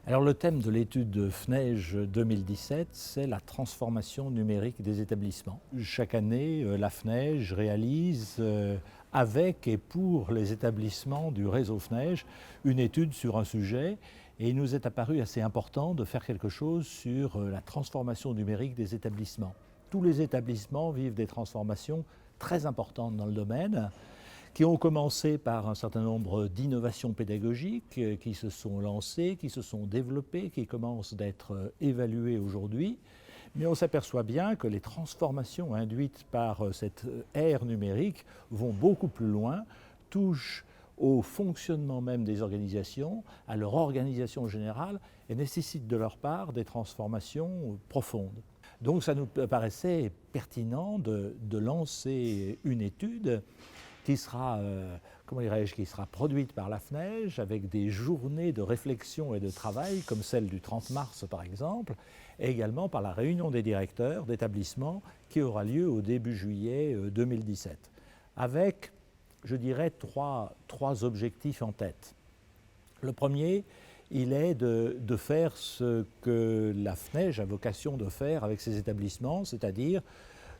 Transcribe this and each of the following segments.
Alors le thème de l'étude FNEJ 2017, c'est la transformation numérique des établissements. Chaque année, la FNEJ réalise avec et pour les établissements du réseau FNEJ une étude sur un sujet et il nous est apparu assez important de faire quelque chose sur la transformation numérique des établissements. Tous les établissements vivent des transformations très importantes dans le domaine, qui ont commencé par un certain nombre d'innovations pédagogiques qui se sont lancées, qui se sont développées, qui commencent d'être évaluées aujourd'hui. Mais on s'aperçoit bien que les transformations induites par cette ère numérique vont beaucoup plus loin, touchent au fonctionnement même des organisations, à leur organisation générale et nécessitent de leur part des transformations profondes. Donc ça nous paraissait pertinent de lancer une étude qui sera, qui sera produite par la FNEJ avec des journées de réflexion et de travail comme celle du 30 mars par exemple, et également par la réunion des directeurs d'établissements qui aura lieu au début juillet 2017, avec, je dirais, trois objectifs en tête. Le premier, il est de faire ce que la FNEJ a vocation de faire avec ses établissements, c'est-à-dire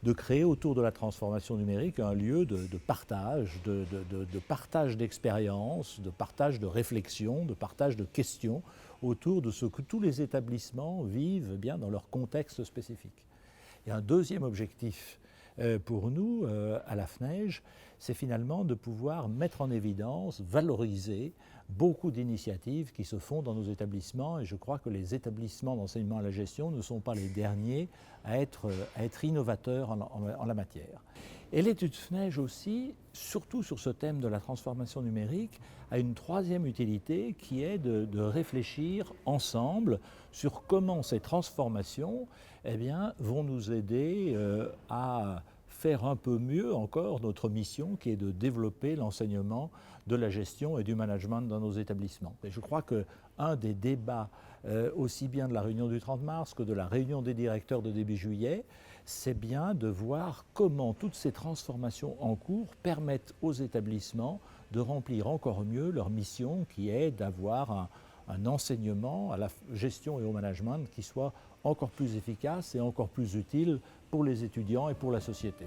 de créer autour de la transformation numérique un lieu de partage, de partage d'expériences, de partage de réflexions, de partage de questions autour de ce que tous les établissements vivent bien dans leur contexte spécifique. Et un deuxième objectif pour nous, à la FNEJ, c'est finalement de pouvoir mettre en évidence, valoriser beaucoup d'initiatives qui se font dans nos établissements, et je crois que les établissements d'enseignement à la gestion ne sont pas les derniers à être innovateurs en la matière. Et l'étude FNEJ aussi, surtout sur ce thème de la transformation numérique, a une troisième utilité qui est de réfléchir ensemble sur comment ces transformations vont nous aider à faire un peu mieux encore notre mission qui est de développer l'enseignement de la gestion et du management dans nos établissements. Et je crois qu'un des débats aussi bien de la réunion du 30 mars que de la réunion des directeurs de début juillet, c'est bien de voir comment toutes ces transformations en cours permettent aux établissements de remplir encore mieux leur mission qui est d'avoir un enseignement à la gestion et au management qui soit encore plus efficace et encore plus utile pour les étudiants et pour la société.